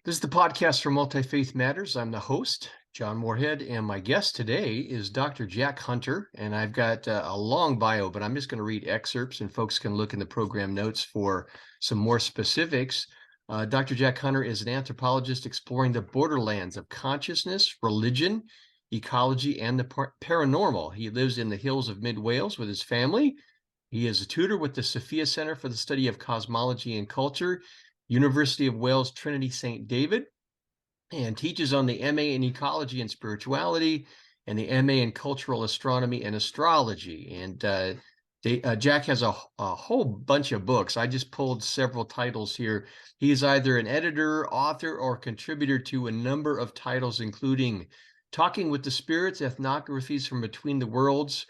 This is the podcast for Multifaith Matters. I'm the host, John Moorhead, and my guest today is Dr. Jack Hunter. And I've got a long bio, but I'm just going to read excerpts, and folks can look in the program notes for some more specifics. Dr. Jack Hunter is an anthropologist exploring the borderlands of consciousness, religion, ecology, and the paranormal. He lives in the hills of mid Wales with his family. He is a tutor with the Sophia Center for the Study of Cosmology and Culture, University of Wales Trinity St. David, and teaches on the MA in Ecology and Spirituality and the MA in Cultural Astronomy and Astrology. And Jack has a whole bunch of books. I just pulled several titles here. He is either an editor, author, or contributor to a number of titles, including Talking with the Spirits, Ethnographies from Between the Worlds,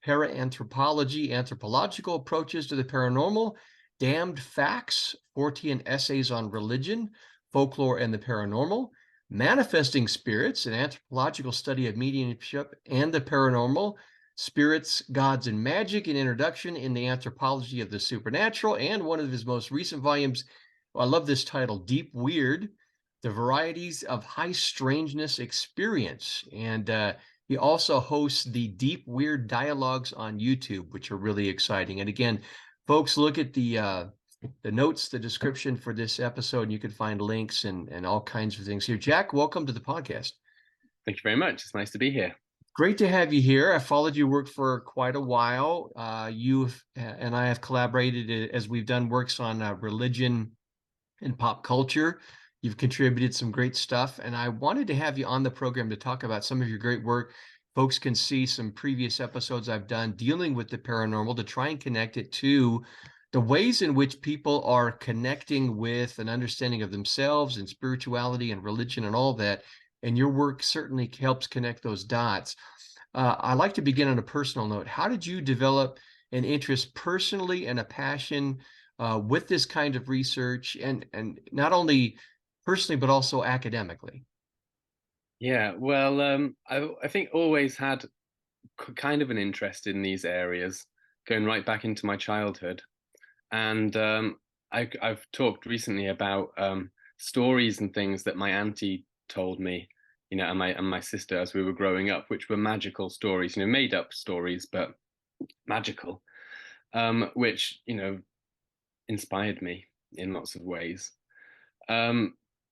Anthropology, Anthropological Approaches to the Paranormal, Damned Facts, 14 Essays on Religion, Folklore, and the Paranormal, Manifesting Spirits, an anthropological study of mediumship and the paranormal, Spirits, Gods, and Magic, an introduction in the anthropology of the supernatural, and one of his most recent volumes, I love this title, Deep Weird, the Varieties of High Strangeness Experience. And he also hosts the Deep Weird Dialogues on YouTube, which are really exciting. And again, folks, look at the notes, the description for this episode, and you can find links and all kinds of things here. Jack, welcome to the podcast. Thank you very much. It's nice to be here. Great to have you here. I followed your work for quite a while. You and I have collaborated as we've done works on religion and pop culture. You've contributed some great stuff, and I wanted to have you on the program to talk about some of your great work. Folks can see some previous episodes I've done dealing with the paranormal to try and connect it to the ways in which people are connecting with an understanding of themselves and spirituality and religion and all that. And your work certainly helps connect those dots. I'd like to begin on a personal note. How did you develop an interest personally and a passion with this kind of research, and not only personally, but also academically? Yeah, well, I think always had kind of an interest in these areas, going right back into my childhood. And I've talked recently about stories and things that my auntie told me, and my sister as we were growing up, which were magical stories, made up stories, but magical, which, inspired me in lots of ways.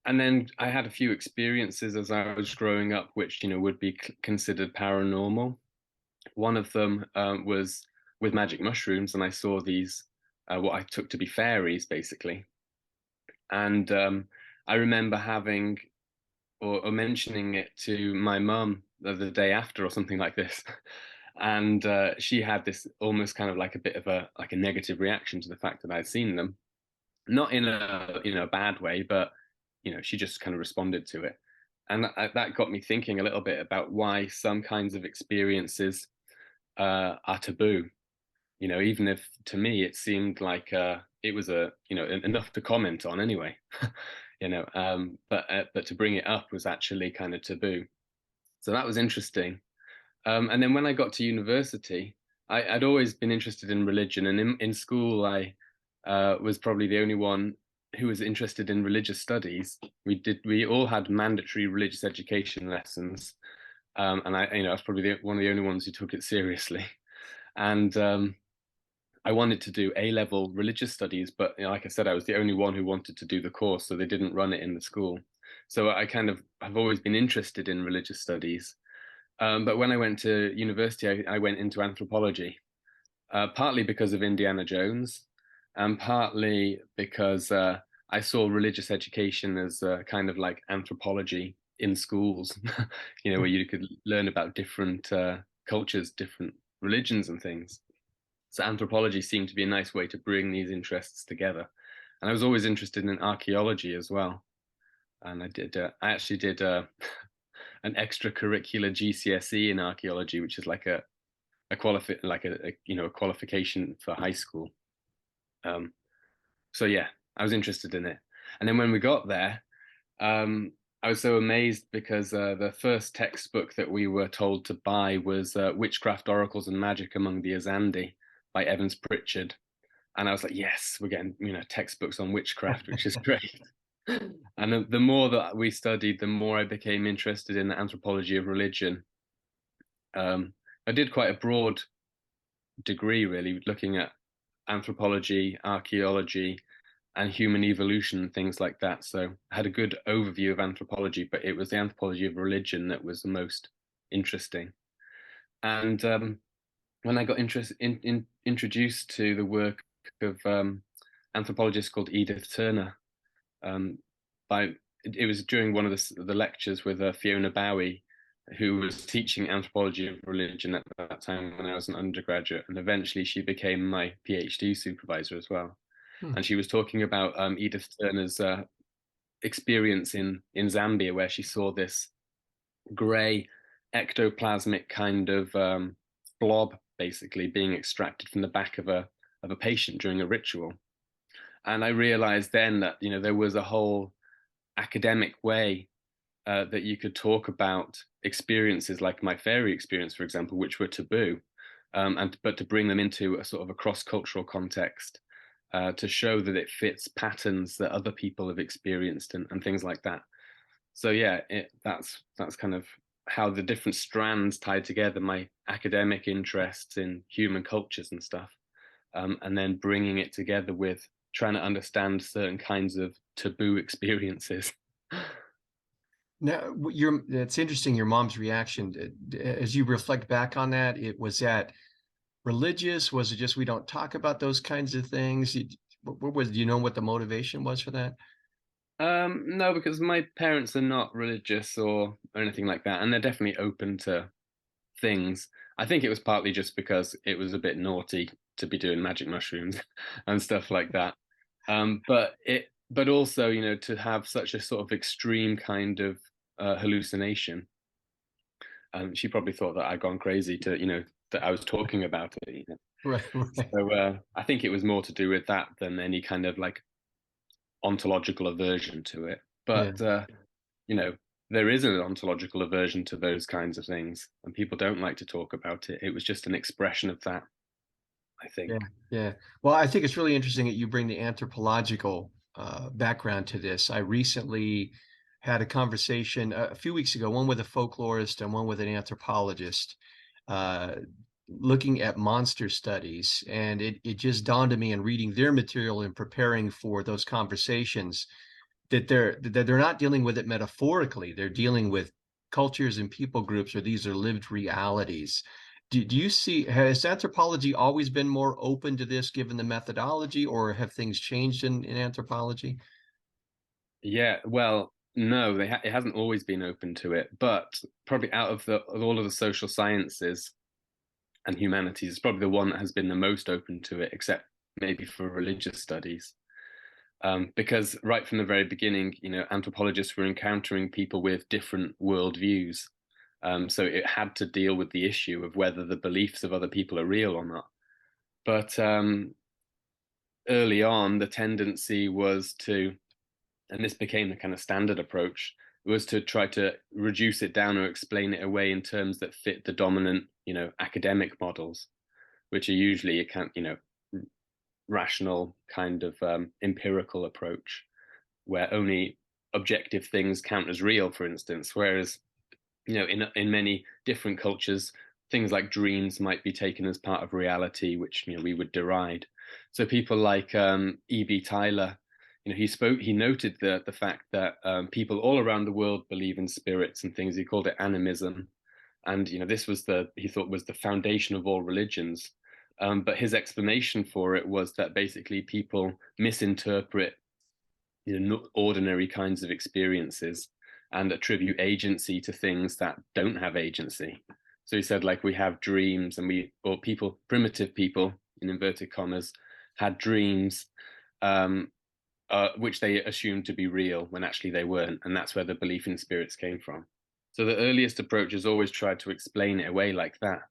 And then I had a few experiences as I was growing up, which, would be considered paranormal. One of them was with magic mushrooms, and I saw these, what I took to be fairies, basically. And I remember having or mentioning it to my mum the day after or something like this. And she had this almost kind of like a bit of a negative reaction to the fact that I'd seen them, not in a bad way, but she just kind of responded to it. And that got me thinking a little bit about why some kinds of experiences are taboo. Even if to me it seemed like it was enough to comment on anyway. But to bring it up was actually kind of taboo. So that was interesting. And then when I got to university, I'd always been interested in religion, and in school I was probably the only one who was interested in religious studies. We all had mandatory religious education lessons, and I was probably one of the only ones who took it seriously. And I wanted to do A-level religious studies, but like I said, I was the only one who wanted to do the course, so they didn't run it in the school. So I kind of have always been interested in religious studies. But when I went to university, I went into anthropology, partly because of Indiana Jones, and partly because I saw religious education as kind of like anthropology in schools, where you could learn about different cultures, different religions and things. So anthropology seemed to be a nice way to bring these interests together. And I was always interested in archaeology as well. And I actually did an extracurricular GCSE in archaeology, which is like a qualification for high school. So yeah, I was interested in it. And then when we got there, I was so amazed because the first textbook that we were told to buy was Witchcraft, Oracles, and Magic Among the Azandi by Evans Pritchard. And I was like, yes, we're getting, textbooks on witchcraft, which is great. And the more that we studied, the more I became interested in the anthropology of religion. I did quite a broad degree, really, looking at anthropology, archaeology, and human evolution, things like that. So I had a good overview of anthropology, but it was the anthropology of religion that was the most interesting. And when I got introduced to the work of anthropologist called Edith Turner, um, by it was during one of the lectures with Fiona Bowie, who was teaching anthropology of religion at that time when I was an undergraduate, and eventually she became my PhD supervisor as well. Hmm. And she was talking about Edith Turner's experience in Zambia, where she saw this grey ectoplasmic kind of blob basically being extracted from the back of a patient during a ritual. And I realized then that there was a whole academic way that you could talk about experiences like my fairy experience, for example, which were taboo, but to bring them into a sort of a cross-cultural context, to show that it fits patterns that other people have experienced and things like that. So yeah, that's kind of how the different strands tied together my academic interests in human cultures and stuff, and then bringing it together with trying to understand certain kinds of taboo experiences. Now, it's interesting your mom's reaction. As you reflect back on that, was that religious? Was it just we don't talk about those kinds of things? What was, do you know what the motivation was for that? No, because my parents are not religious or anything like that, and they're definitely open to things. I think it was partly just because it was a bit naughty to be doing magic mushrooms and stuff like that. But also, to have such a sort of extreme kind of hallucination. She probably thought that I'd gone crazy that I was talking about it. Right, right. So I think it was more to do with that than any kind of like ontological aversion to it. Yeah, But you know, there is an ontological aversion to those kinds of things, and people don't like to talk about it. It was just an expression of that, I yeah, think. yeah. Well, I think it's really interesting that you bring the anthropological background to this. I recently had a conversation a few weeks ago, one with a folklorist and one with an anthropologist, uh, looking at monster studies. And it just dawned on me in reading their material and preparing for those conversations that they're not dealing with it metaphorically. They're dealing with cultures and people groups, or these are lived realities. Do you see, has anthropology always been more open to this given the methodology, or have things changed in anthropology? Yeah, well, no, it hasn't always been open to it, but probably out of all of the social sciences and humanities, it's probably the one that has been the most open to it, except maybe for religious studies. Because right from the very beginning, anthropologists were encountering people with different worldviews. So it had to deal with the issue of whether the beliefs of other people are real or not. But early on, the tendency was to, and this became the kind of standard approach, was to try to reduce it down or explain it away in terms that fit the dominant, academic models, which are usually a kind, rational kind of empirical approach where only objective things count as real, for instance. Whereas, in many different cultures, things like dreams might be taken as part of reality, which we would deride. So people like E.B. Tyler, he noted the fact that people all around the world believe in spirits and things. He called it animism, and this was he thought was the foundation of all religions. But his explanation for it was that basically people misinterpret ordinary kinds of experiences and attribute agency to things that don't have agency. So he said, like, we have dreams, and primitive people, in inverted commas, had dreams, which they assumed to be real when actually they weren't. And that's where the belief in spirits came from. So the earliest approaches always tried to explain it away like that.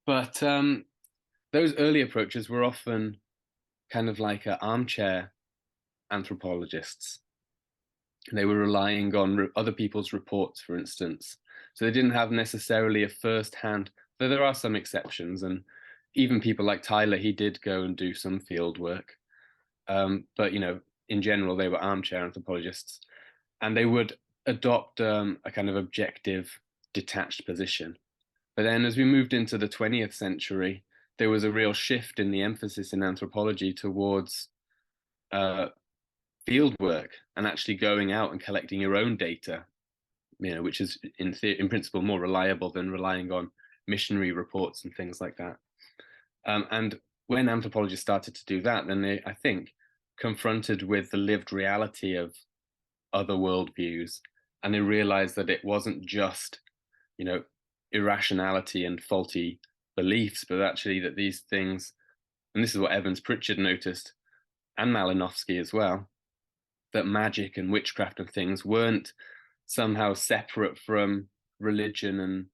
But those early approaches were often kind of like armchair anthropologists. They were relying on other people's reports, for instance. So they didn't have necessarily a first-hand, though there are some exceptions. And even people like Tyler, he did go and do some field work. But, in general, they were armchair anthropologists, and they would adopt a kind of objective, detached position. But then as we moved into the 20th century, there was a real shift in the emphasis in anthropology towards uh, field work and actually going out and collecting your own data, which is in principle more reliable than relying on missionary reports and things like that. And when anthropologists started to do that, then they, I think, confronted with the lived reality of other worldviews, and they realized that it wasn't just, you know, irrationality and faulty beliefs, but actually that these things, and this is what Evans Pritchard noticed, and Malinowski as well, that magic and witchcraft and things weren't somehow separate from religion and,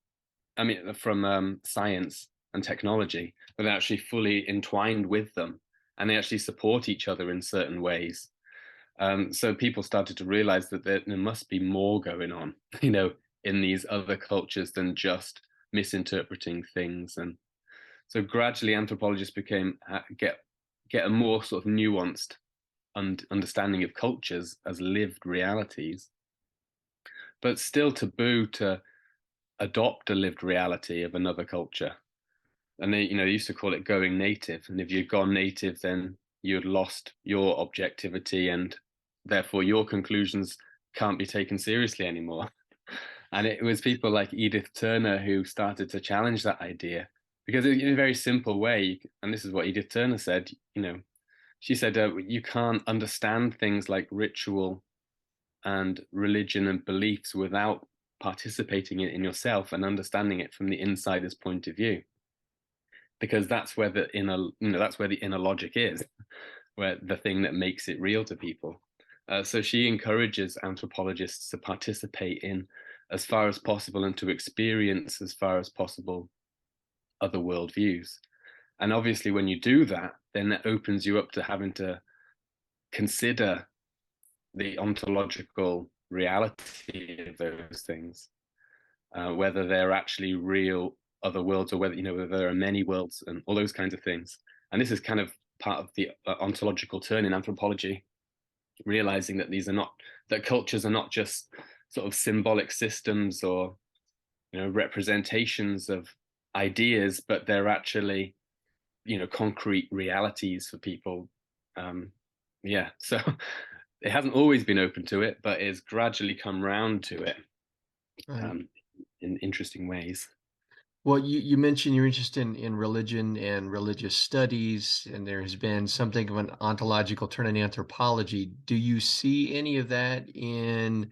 I mean, from science and technology, but they're actually fully entwined with them, and they actually support each other in certain ways. So people started to realize that there must be more going on, in these other cultures than just misinterpreting things. And so gradually anthropologists became get a more sort of nuanced understanding of cultures as lived realities, but still taboo to adopt a lived reality of another culture. And they used to call it going native, and if you'd gone native, then you'd lost your objectivity, and therefore your conclusions can't be taken seriously anymore. And it was people like Edith Turner who started to challenge that idea, because in a very simple way, and this is what Edith Turner said, she said, you can't understand things like ritual and religion and beliefs without participating in it in yourself and understanding it from the insider's point of view, because that's where the inner logic is, where the thing that makes it real to people. So she encourages anthropologists to participate in as far as possible and to experience as far as possible other worldviews. And obviously, when you do that, then that opens you up to having to consider the ontological reality of those things, whether they're actually real other worlds, or whether there are many worlds and all those kinds of things. And this is kind of part of the ontological turn in anthropology, realizing that that cultures are not just sort of symbolic systems or representations of ideas, but they're actually concrete realities for people. So it hasn't always been open to it, but it's gradually come round to it, Right. in interesting ways. Well, you mentioned you're interested in religion and religious studies, and there has been something of an ontological turn in anthropology. Do you see any of that in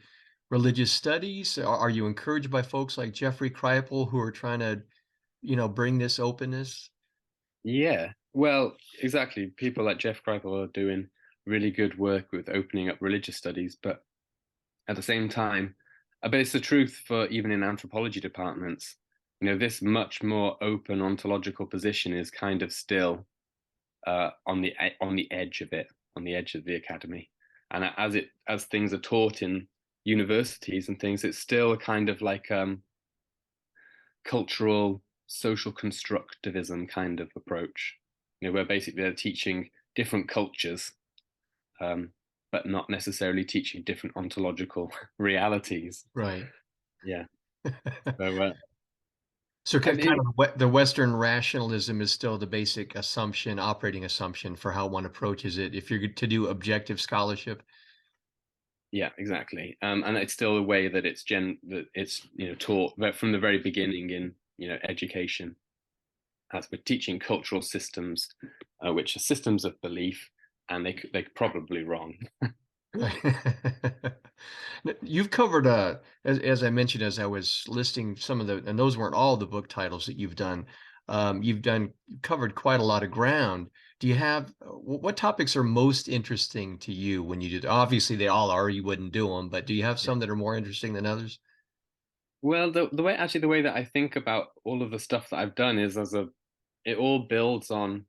religious studies? Are you encouraged by folks like Jeffrey Kripal who are trying to, bring this openness? Yeah, well, exactly. People like Jeff Kripal are doing really good work with opening up religious studies, but at the same time, but it's the truth for even in anthropology departments. This much more open ontological position is kind of still on the edge of it, on the edge of the academy. And as things are taught in universities and things, it's still a kind of like cultural social constructivism kind of approach, where basically they're teaching different cultures, but not necessarily teaching different ontological realities. Right. Yeah. So, So I kind mean, of the Western rationalism is still the basic assumption, operating assumption for how one approaches it. If you're to do objective scholarship, yeah, exactly. And it's still a way that it's taught from the very beginning in education, as we're teaching cultural systems, which are systems of belief, and they're probably wrong. You've covered, as I mentioned, as I was listing some of and those weren't all the book titles that you've done. Covered quite a lot of ground. Do you have, what topics are most interesting to you when you do? Obviously, they all are. You wouldn't do them, but do you have Yeah. some that are more interesting than others? Well, the way that I think about all of the stuff that I've done is it all builds on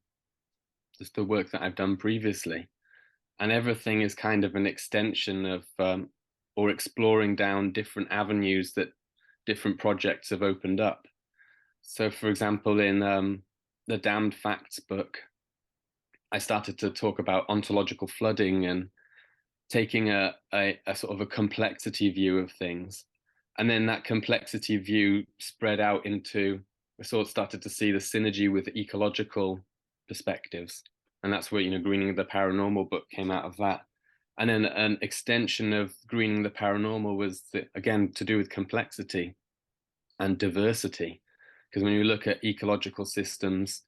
just the work that I've done previously, and everything is kind of an extension of or exploring down different avenues that different projects have opened up. So, for example, in the Damned Facts book, I started to talk about ontological flooding and taking a sort of a complexity view of things. And then that complexity view spread out into, we sort of started to see the synergy with ecological perspectives. And that's where, Greening the Paranormal book came out of that. And then an extension of Greening the Paranormal was, again, to do with complexity and diversity. Because when you look at ecological systems,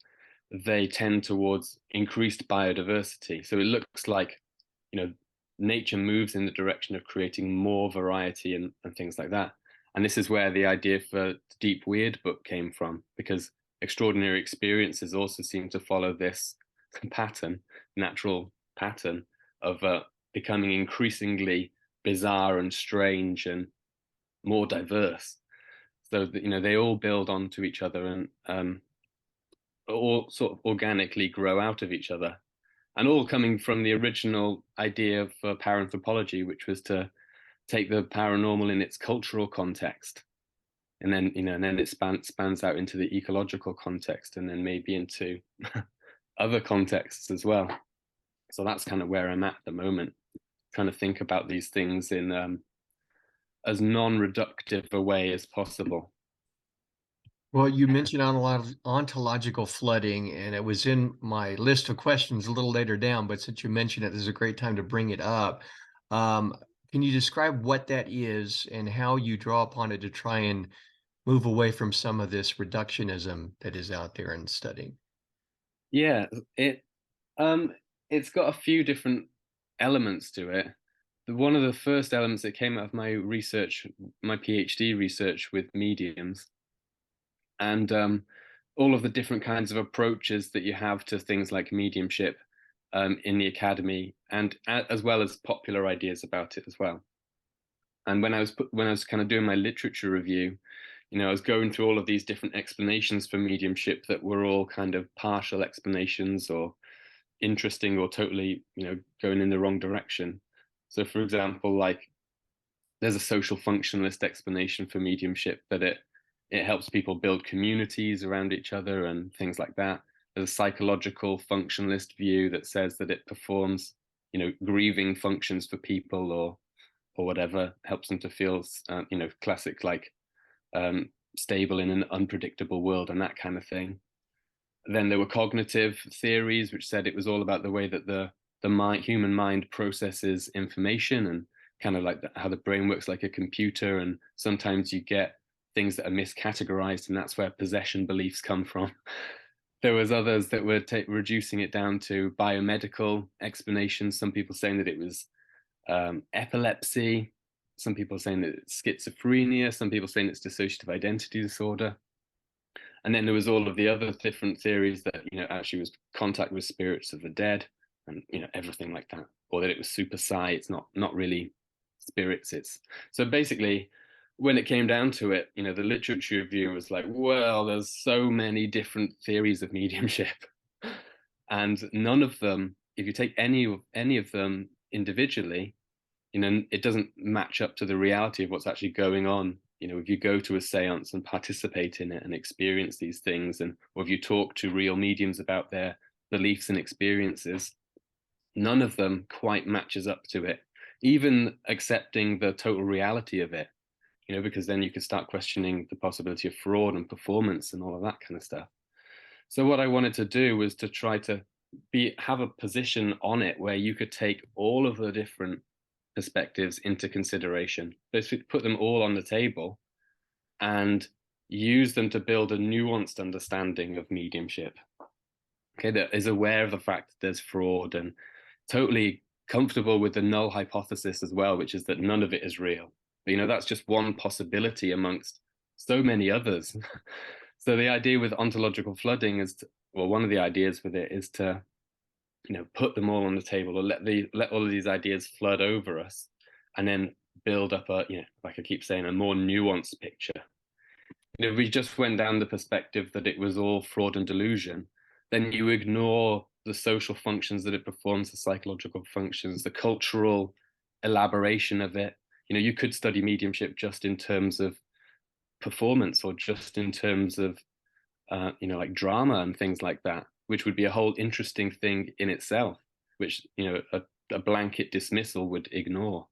they tend towards increased biodiversity. So it looks like, nature moves in the direction of creating more variety and things like that. And this is where the idea for the Deep Weird book came from, because extraordinary experiences also seem to follow this pattern, natural pattern of becoming increasingly bizarre and strange and more diverse. So that, they all build onto each other and all sort of organically grow out of each other, and all coming from the original idea of paranthropology, which was to take the paranormal in its cultural context, and then and then it spans out into the ecological context, and then maybe into other contexts as well. So that's kind of where I'm at the moment, trying to think about these things in as non-reductive a way as possible. Well, you mentioned on a lot of ontological flooding, and it was in my list of questions a little later down, but since you mentioned it, this is a great time to bring it up. Um, can you describe what that is and how you draw upon it to try and move away from some of this reductionism that is out there in studying? Yeah, um it's got a few different elements to it. One of the first elements that came out of my research, my PhD research with mediums, and all of the different kinds of approaches that you have to things like mediumship in the academy, and as well as popular ideas about it as well. And when I was kind of doing my literature review, I was going through all of these different explanations for mediumship that were all kind of partial explanations or interesting or totally, going in the wrong direction. So, for example, like there's a social functionalist explanation for mediumship, that it helps people build communities around each other and things like that. There's a psychological functionalist view that says that it performs, grieving functions for people, or whatever, helps them to feel, classic, like stable in an unpredictable world and that kind of thing. Then there were cognitive theories, which said it was all about the way that human mind processes information, and kind of like how the brain works like a computer. And sometimes you get things that are miscategorized, and that's where possession beliefs come from. There was others that were reducing it down to biomedical explanations. Some people saying that it was epilepsy. Some people saying that it's schizophrenia. Some people saying it's dissociative identity disorder. And then there was all of the other different theories that, actually was contact with spirits of the dead, and, everything like that. Or that it was super psi, it's not really spirits. It's so basically, when it came down to it, the literature review was like, well, there's so many different theories of mediumship. And none of them, if you take any of them individually, it doesn't match up to the reality of what's actually going on. If you go to a seance and participate in it and experience these things, or if you talk to real mediums about their beliefs and experiences, none of them quite matches up to it, even accepting the total reality of it, because then you could start questioning the possibility of fraud and performance and all of that kind of stuff. So what I wanted to do was to try to have a position on it where you could take all of the different perspectives into consideration, basically put them all on the table and use them to build a nuanced understanding of mediumship. Okay, that is aware of the fact that there's fraud, and totally comfortable with the null hypothesis as well, which is that none of it is real. But, that's just one possibility amongst so many others. So the idea with ontological flooding is one of the ideas with it is to put them all on the table, or let all of these ideas flood over us, and then build up a, like I keep saying, a more nuanced picture. If we just went down the perspective that it was all fraud and delusion, then you ignore the social functions that it performs, the psychological functions, the cultural elaboration of it. You could study mediumship just in terms of performance, or just in terms of like drama and things like that, which would be a whole interesting thing in itself, which, a a blanket dismissal would ignore.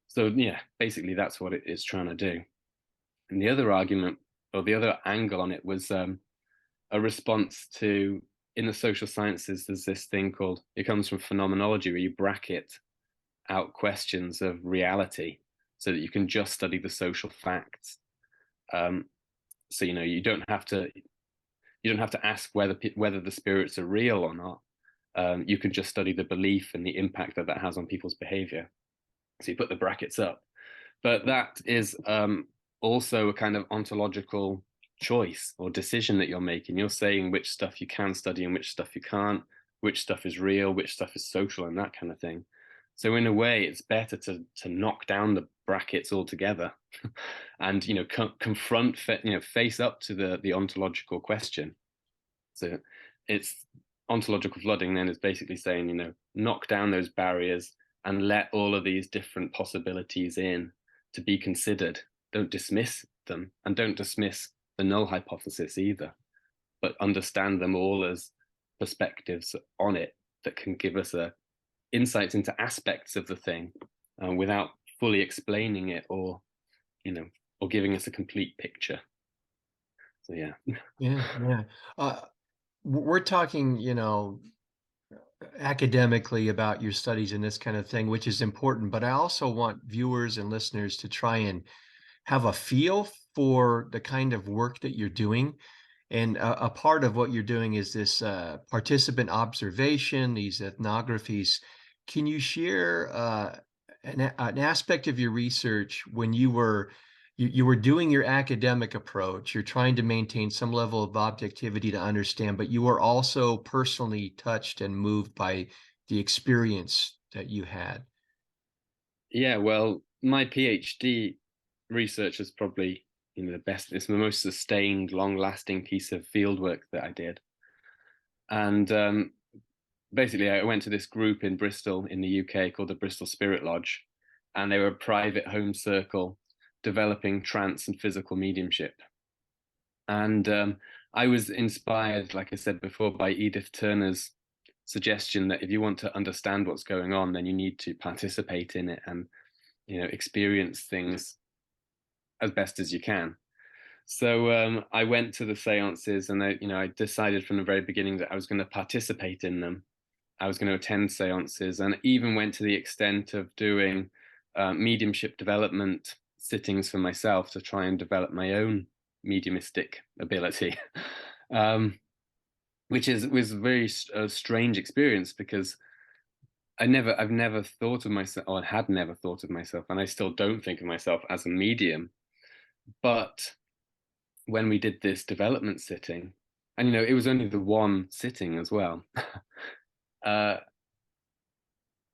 So yeah, basically that's what it is trying to do. And the other argument, or the other angle on it, was a response to, in the social sciences, there's this thing called, it comes from phenomenology, where you bracket out questions of reality so that you can just study the social facts. Um, so you don't have to ask whether the spirits are real or not. You can just study the belief and the impact that that has on people's behavior. So you put the brackets up, but that is also a kind of ontological choice or decision that you're making. You're saying which stuff you can study and which stuff you can't, which stuff is real, which stuff is social, and that kind of thing. So in a way, it's better to knock down the brackets altogether, and confront, face up to the ontological question. So it's ontological flooding. Then is basically saying, knock down those barriers and let all of these different possibilities in to be considered. Don't dismiss them, and don't dismiss the null hypothesis either, but understand them all as perspectives on it that can give us insights into aspects of the thing without fully explaining it, or giving us a complete picture. So yeah. Yeah. Uh, we're talking, academically about your studies and this kind of thing, which is important. But I also want viewers and listeners to try and have a feel for the kind of work that you're doing. And a part of what you're doing is this participant observation, these ethnographies. Can you share an aspect of your research when you were doing your academic approach? You're trying to maintain some level of objectivity to understand, but you were also personally touched and moved by the experience that you had. Yeah, well, my PhD research is probably the best. It's the most sustained, long-lasting piece of fieldwork that I did. And basically, I went to this group in Bristol, in the UK, called the Bristol Spirit Lodge, and they were a private home circle developing trance and physical mediumship. And I was inspired, like I said before, by Edith Turner's suggestion that if you want to understand what's going on, then you need to participate in it and experience things as best as you can. So I went to the seances, and I decided from the very beginning that I was going to participate in them. I was going to attend seances, and even went to the extent of doing mediumship development sittings for myself to try and develop my own mediumistic ability, which was a very strange experience, because I've never thought of myself, or had never thought of myself, and I still don't think of myself as a medium. But when we did this development sitting, and it was only the one sitting as well, uh,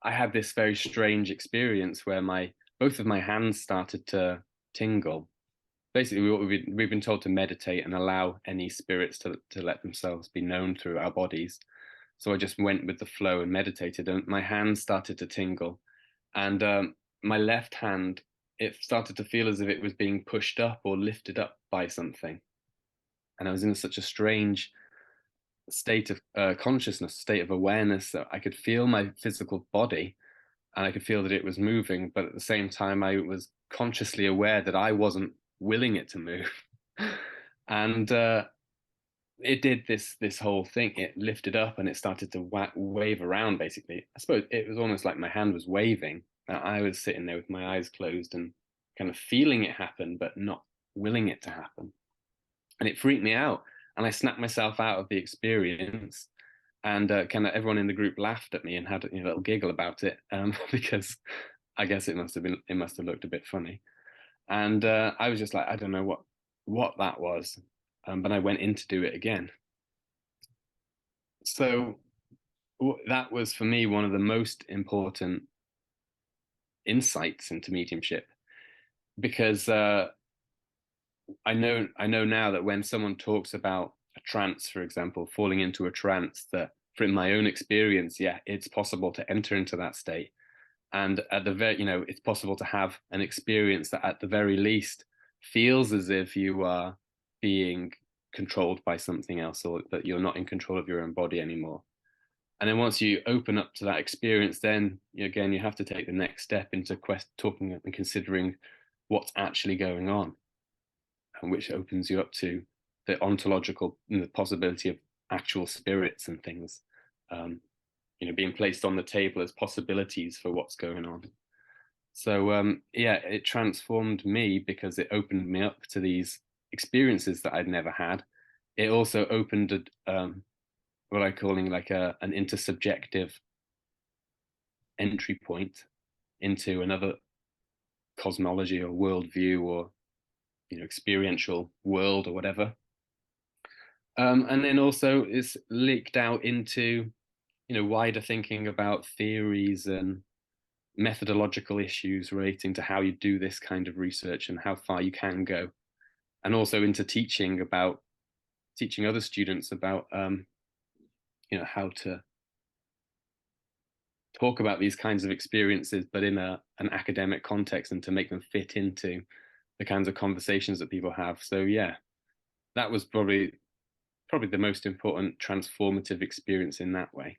I had this very strange experience where both of my hands started to tingle. Basically, we've been told to meditate and allow any spirits to let themselves be known through our bodies. So I just went with the flow and meditated, and my hands started to tingle, and my left hand, it started to feel as if it was being pushed up or lifted up by something, and I was in such a strange state of consciousness, state of awareness, that I could feel my physical body, and I could feel that it was moving, but at the same time, I was consciously aware that I wasn't willing it to move. And it did this whole thing. It lifted up and it started to wave around. Basically, I suppose it was almost like my hand was waving. I was sitting there with my eyes closed and kind of feeling it happen, but not willing it to happen. And it freaked me out. And I snapped myself out of the experience. And kind of everyone in the group laughed at me and had a little giggle about it, because I guess it must have looked a bit funny. And I was just like, I don't know what that was, but I went in to do it again. So that was for me one of the most important insights into mediumship, because I know now that when someone talks about a trance, for example, falling into a trance, that from my own experience, yeah, it's possible to enter into that state. And at the very, it's possible to have an experience that at the very least feels as if you are being controlled by something else, or that you're not in control of your own body anymore. And then once you open up to that experience, then again, you have to take the next step into talking and considering what's actually going on, and which opens you up to the ontological, the possibility of actual spirits and things, um, being placed on the table as possibilities for what's going on. So yeah, it transformed me because it opened me up to these experiences that I'd never had. It also opened what I'm calling like an intersubjective entry point into another cosmology or worldview or experiential world or whatever. And then also it's leaked out into wider thinking about theories and methodological issues relating to how you do this kind of research and how far you can go, and also into teaching other students about how to talk about these kinds of experiences, but in an academic context, and to make them fit into the kinds of conversations that people have. So yeah, that was probably the most important transformative experience in that way.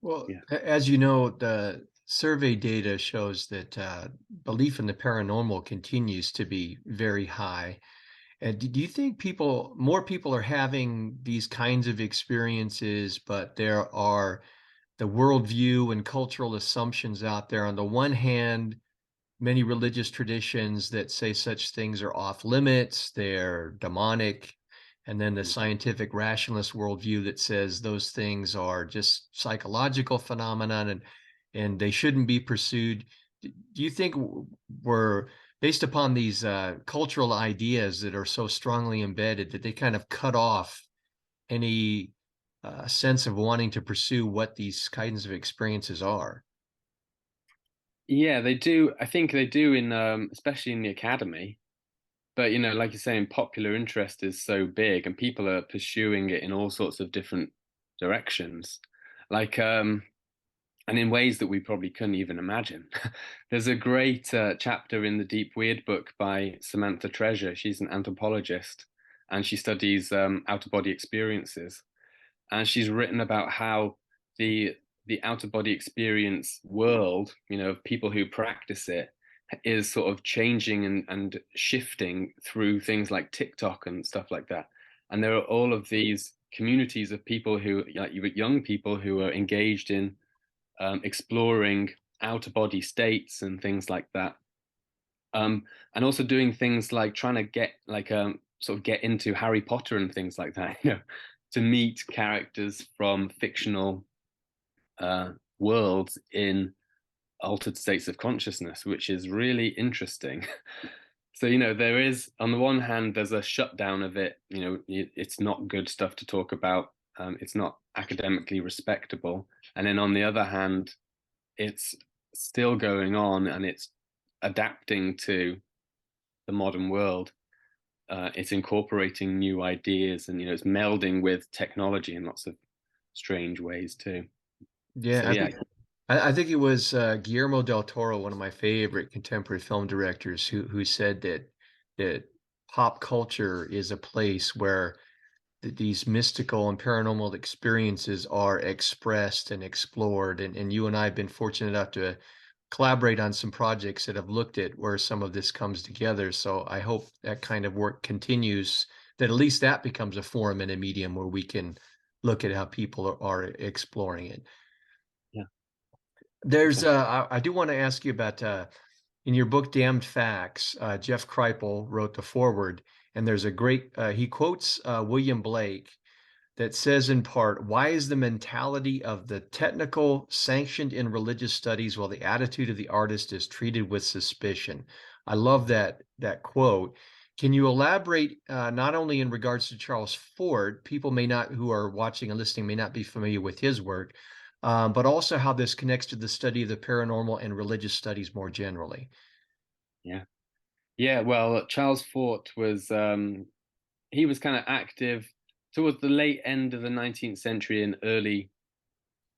Well, Yeah. as you know, the survey data shows that belief in the paranormal continues to be very high. And do you think more people are having these kinds of experiences, but there are the worldview and cultural assumptions out there? On the one hand, many religious traditions that say such things are off limits, they're demonic, and then the Mm. scientific rationalist worldview that says those things are just psychological phenomenon and they shouldn't be pursued. Do you think we're based upon these cultural ideas that are so strongly embedded that they kind of cut off any sense of wanting to pursue what these kinds of experiences are? Yeah, they do. I think they do in especially in the academy. But like you're saying, popular interest is so big, and people are pursuing it in all sorts of different directions. Like and in ways that we probably couldn't even imagine. There's a great chapter in the Deep Weird book by Samantha Treasure. She's an anthropologist, and she studies out of body experiences. And she's written about how the the out of body experience world, of people who practice it, is sort of changing and shifting through things like TikTok and stuff like that. And there are all of these communities of people who, like young people, who are engaged in exploring out of body states and things like that. Um, and also doing things like trying to get like sort of get into Harry Potter and things like that, to meet characters from fictional worlds in altered states of consciousness, which is really interesting. So, there is, on the one hand, there's a shutdown of it. It's not good stuff to talk about. It's not academically respectable. And then on the other hand, it's still going on and it's adapting to the modern world. It's incorporating new ideas and, it's melding with technology in lots of strange ways too. So, Yeah, yeah. I think it was Guillermo del Toro, one of my favorite contemporary film directors, who said that pop culture is a place where these mystical and paranormal experiences are expressed and explored. And you and I have been fortunate enough to collaborate on some projects that have looked at where some of this comes together. So I hope that kind of work continues, that at least that becomes a forum and a medium where we can look at how people are exploring it. Yeah, There's, exactly. I do want to ask you about, in your book, Damned Facts, Jeff Kripal wrote the foreword, and there's a great, he quotes William Blake that says in part, why is the mentality of the technical sanctioned in religious studies while the attitude of the artist is treated with suspicion? I love that quote. Can you elaborate not only in regards to Charles Fort, people may not who are watching and listening may not be familiar with his work, but also how this connects to the study of the paranormal and religious studies more generally? Yeah. Yeah. Well, Charles Fort was, he was kind of active towards the late end of the 19th century and early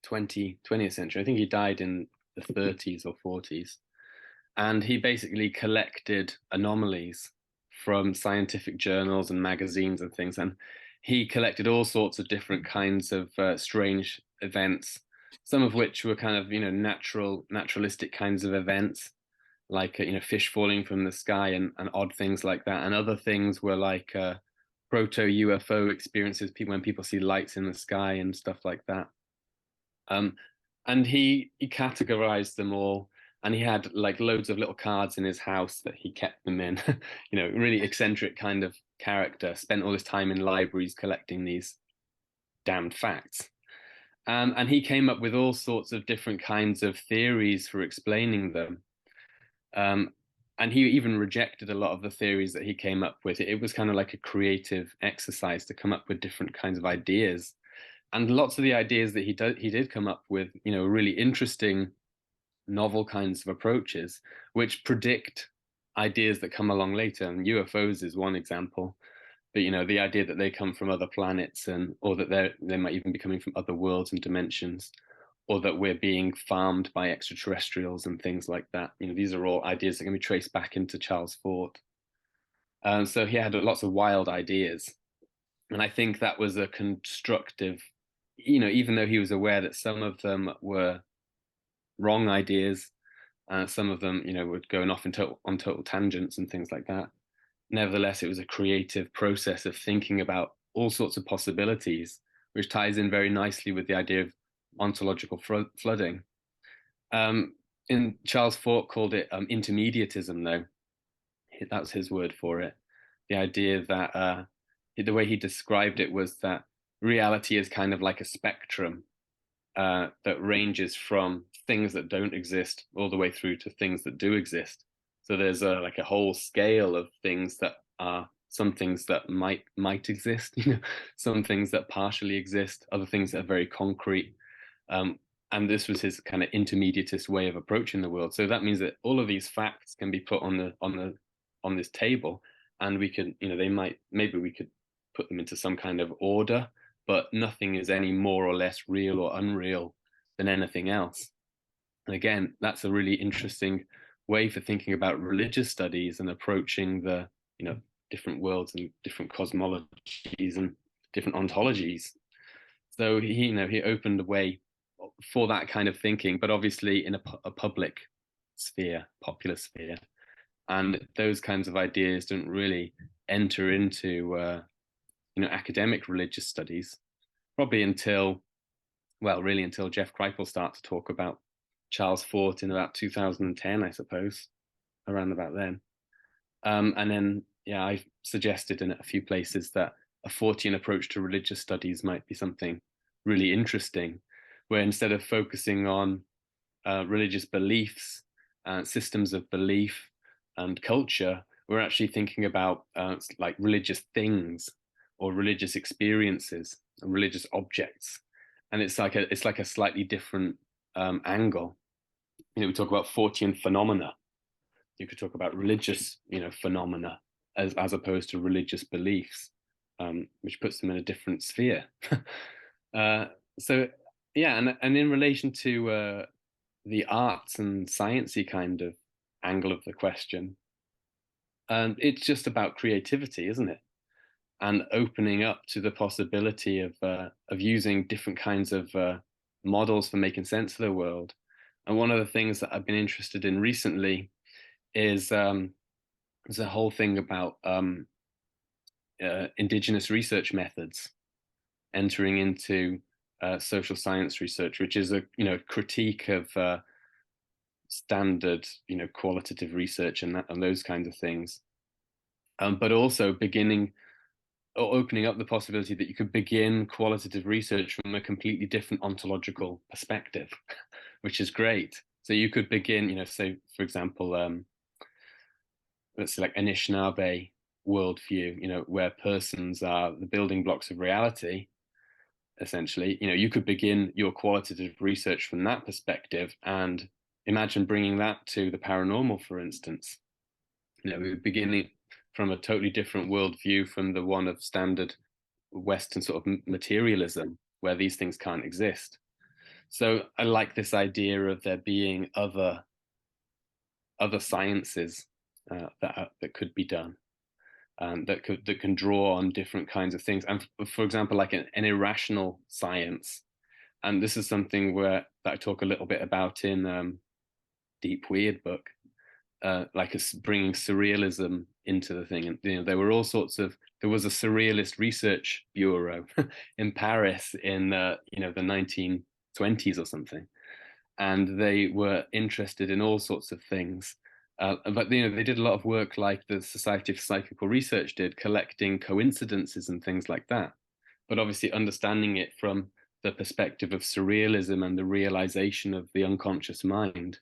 20th century. I think he died in the 30s or 40s. And he basically collected anomalies from scientific journals and magazines and things. And he collected all sorts of different kinds of strange events, some of which were kind of, naturalistic kinds of events, like fish falling from the sky and odd things like that, and other things were like proto UFO experiences, people when people see lights in the sky and stuff like that. Um, and he categorized them all, and he had like loads of little cards in his house that he kept them in. Really eccentric kind of character. Spent all his time in libraries collecting these damned facts. And he came up with all sorts of different kinds of theories for explaining them. Um, and he even rejected a lot of the theories that he came up with. It was kind of like a creative exercise to come up with different kinds of ideas. And lots of the ideas that he did come up with, really interesting, novel kinds of approaches, which predict ideas that come along later. And UFOs is one example. But the idea that they come from other planets, or that they might even be coming from other worlds and dimensions, or that we're being farmed by extraterrestrials and things like that. These are all ideas that can be traced back into Charles Fort. So he had lots of wild ideas. And I think that was a constructive, even though he was aware that some of them were wrong ideas, some of them, were going off on total tangents and things like that. Nevertheless, it was a creative process of thinking about all sorts of possibilities, which ties in very nicely with the idea of ontological flooding. In Charles Fort called it intermediatism, though. That was his word for it. The idea that the way he described it was that reality is kind of like a spectrum that ranges from things that don't exist all the way through to things that do exist. So there's like a whole scale of things that are some things that might exist, some things that partially exist, other things that are very concrete. And this was his kind of intermediatist way of approaching the world. So that means that all of these facts can be put on this table, and we can, maybe we could put them into some kind of order, but nothing is any more or less real or unreal than anything else. And again, that's a really interesting way for thinking about religious studies and approaching the, different worlds and different cosmologies and different ontologies. So he opened a way for that kind of thinking, but obviously in a public sphere, popular sphere. And those kinds of ideas don't really enter into academic religious studies, probably until Jeff Kripal started to talk about Charles Fort in about 2010, I suppose, around about then. And then, I suggested in a few places that a Fortian approach to religious studies might be something really interesting, where instead of focusing on religious beliefs, systems of belief, and culture, we're actually thinking about like religious things or religious experiences and religious objects. And it's like a slightly different angle. We talk about Fortean phenomena. You could talk about religious, phenomena as opposed to religious beliefs, which puts them in a different sphere. So yeah, and in relation to the arts and sciencey kind of angle of the question, it's just about creativity, isn't it? And opening up to the possibility of using different kinds of models for making sense of the world. And one of the things that I've been interested in recently is the whole thing about indigenous research methods entering into social science research, which is a critique of standard qualitative research and those kinds of things, but also opening up the possibility that you could begin qualitative research from a completely different ontological perspective, which is great. So you could begin, say, for example, let's say like Anishinaabe worldview, where persons are the building blocks of reality, essentially. You could begin your qualitative research from that perspective and imagine bringing that to the paranormal, for instance. We're beginning from a totally different worldview from the one of standard Western sort of materialism, where these things can't exist. So I like this idea of there being other sciences that could be done. that can draw on different kinds of things. And for example, like an irrational science, and this is something that I talk a little bit about in Deep Weird book, like bringing surrealism into the thing. And there were all sorts of there was a surrealist research bureau in Paris in the 1920s or something, and they were interested in all sorts of things. But they did a lot of work like the Society of Psychical Research did, collecting coincidences and things like that. But obviously understanding it from the perspective of surrealism and the realization of the unconscious mind,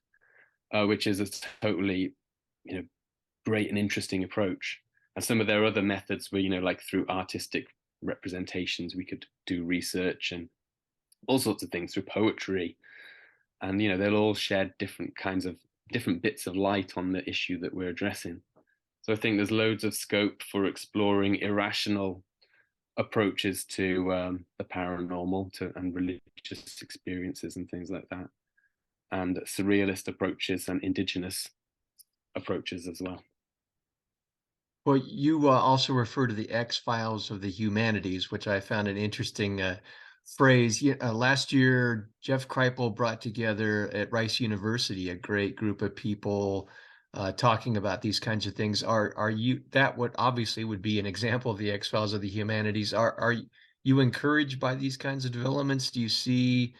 which is a totally, great and interesting approach. And some of their other methods were, like through artistic representations, we could do research and all sorts of things through poetry. And, they'll all shed different bits of light on the issue that we're addressing. So I think there's loads of scope for exploring irrational approaches to the paranormal and religious experiences and things like that, and surrealist approaches and indigenous approaches as well. Well, you also refer to the X files of the humanities, which I found an interesting phrase. Last year, Jeff Kripal brought together at Rice University a great group of people talking about these kinds of things. Are you that would obviously would be an example of the X files of the humanities? Are you encouraged by these kinds of developments? Do you see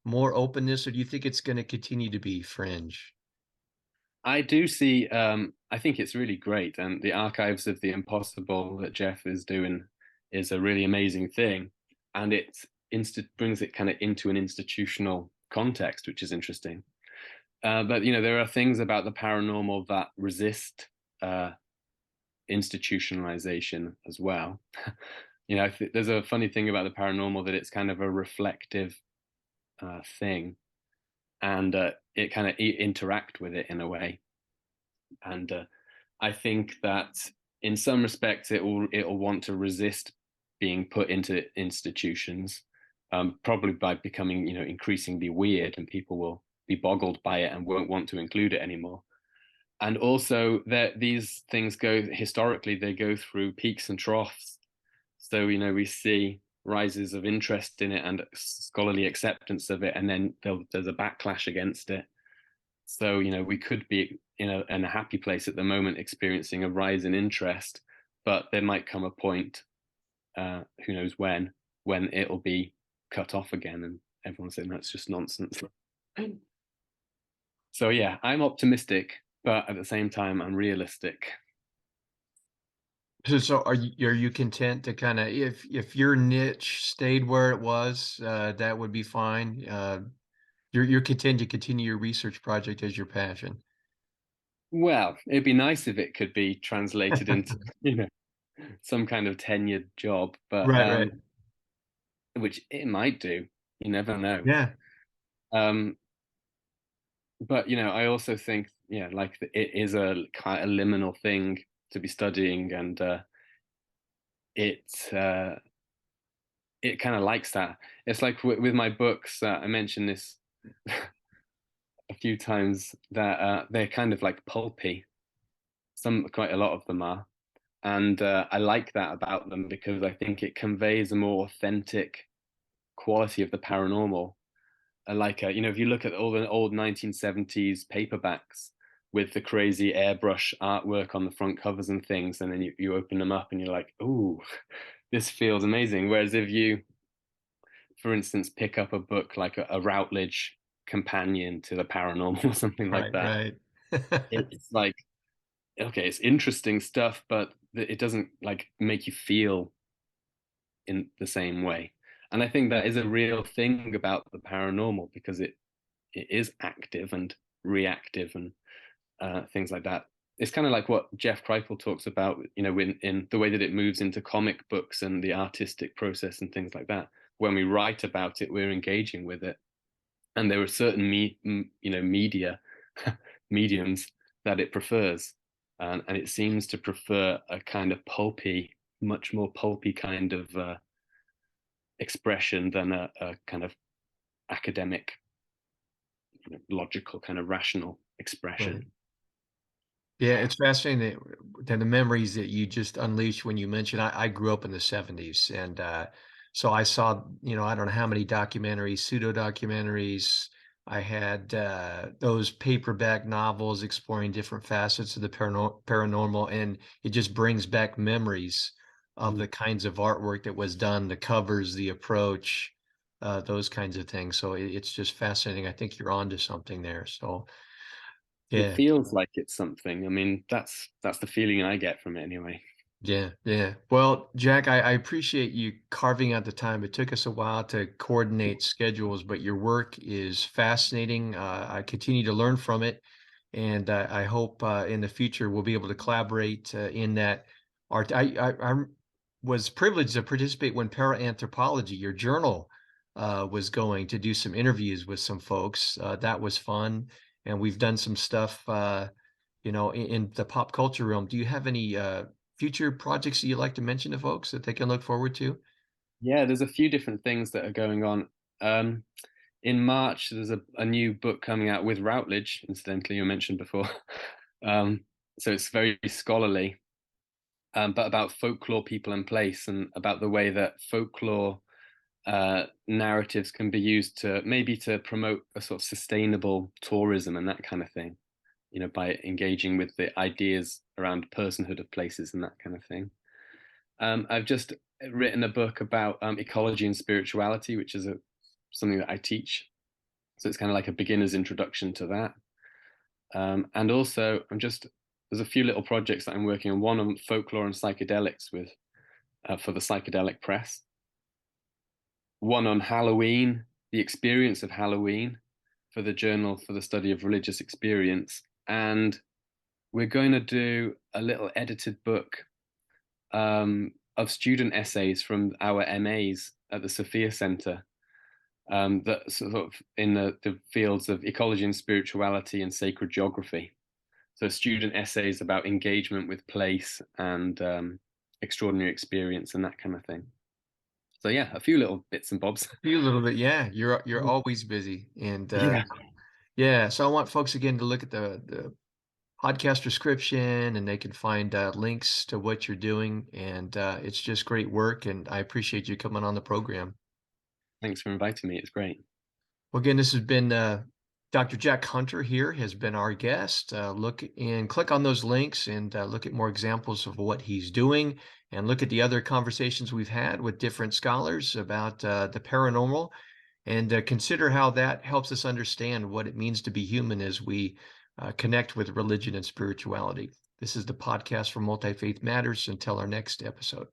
more openness, or do you think it's going to continue to be fringe? I do see. I think it's really great, and the Archives of the Impossible that Jeff is doing is a really amazing thing, and it brings it kind of into an institutional context, which is interesting. But there are things about the paranormal that resist institutionalization as well. There's a funny thing about the paranormal that it's kind of a reflective thing, and it kind of interact with it in a way. And I think that in some respects it'll want to resist being put into institutions, probably by becoming increasingly weird, and people will be boggled by it and won't want to include it anymore. And also that these things historically they go through peaks and troughs. So we see rises of interest in it and scholarly acceptance of it, and then there's a backlash against it. So we could be in a happy place at the moment, experiencing a rise in interest, but there might come a point, who knows when it'll be cut off again, and everyone's saying that's just nonsense. So yeah, I'm optimistic, but at the same time, I'm realistic. So are you content to kinda if your niche stayed where it was, that would be fine? You're content to continue your research project as your passion? Well, it'd be nice if it could be translated into, some kind of tenured job, but Right, right. which it might do. You never know. Yeah. Um, but I also think, yeah, like it is a kind of liminal thing to be studying, and it uh, it kind of likes that. It's like with my books. I mentioned this a few times that they're kind of like pulpy. Quite a lot of them are, and I like that about them because I think it conveys a more authentic quality of the paranormal. If you look at all the old 1970s paperbacks with the crazy airbrush artwork on the front covers and things, and then you open them up and you're like, ooh, this feels amazing. Whereas if you, for instance, pick up a book like a Routledge companion to the paranormal or something like Right, that, right. it's like, okay, it's interesting stuff, but it doesn't like make you feel in the same way. And I think that is a real thing about the paranormal because it is active and reactive and things like that. It's kind of like what Jeff Kripal talks about, in the way that it moves into comic books and the artistic process and things like that. When we write about it, we're engaging with it, and there are certain media mediums that it prefers, and it seems to prefer a kind of pulpy, much more pulpy kind of expression than a kind of academic, logical kind of rational Right. expression. Yeah, it's fascinating that the memories that you just unleashed when you mentioned I grew up in the 70s and so I saw, I don't know how many documentaries, pseudo documentaries. I had those paperback novels exploring different facets of the paranormal, and it just brings back memories of Mm. the kinds of artwork that was done, the covers, the approach, those kinds of things. So it's just fascinating. I think you're onto something there. So It yeah. feels like it's something. I mean, that's the feeling I get from it anyway. Yeah, yeah. Well, Jack, I appreciate you carving out the time. It took us a while to coordinate schedules, but your work is fascinating. I continue to learn from it, and I hope in the future we'll be able to collaborate in that art. I was privileged to participate when Paraanthropology, your journal, was going to do some interviews with some folks. That was fun, and we've done some stuff. In the pop culture realm. Do you have any future projects that you'd like to mention to folks that they can look forward to? Yeah, there's a few different things that are going on. Um, in March, there's a new book coming out with Routledge, incidentally, you mentioned before. Um, so it's very scholarly, but about folklore, people, and place, and about the way that folklore narratives can be used to maybe to promote a sort of sustainable tourism and that kind of thing, by engaging with the ideas around personhood of places and that kind of thing. I've just written a book about ecology and spirituality, which is something that I teach. So it's kind of like a beginner's introduction to that. And also, there's a few little projects that I'm working on. One on folklore and psychedelics with for the Psychedelic Press. One on Halloween, the experience of Halloween, for the Journal for the Study of Religious Experience. And we're going to do a little edited book of student essays from our MAs at the Sophia Center, that sort of in the fields of ecology and spirituality and sacred geography. So student essays about engagement with place and extraordinary experience and that kind of thing. So yeah, a few little bits and bobs. A few little bit, yeah. You're always busy, and Yeah, yeah. So I want folks again to look at the podcast description, and they can find links to what you're doing, and it's just great work. And I appreciate you coming on the program. thanks for inviting me. It's great. Well, again, this has been Dr. Jack Hunter here has been our guest. Look and click on those links and look at more examples of what he's doing and look at the other conversations we've had with different scholars about the paranormal and consider how that helps us understand what it means to be human as we connect with religion and spirituality. This is the podcast for Multifaith Matters. Until our next episode.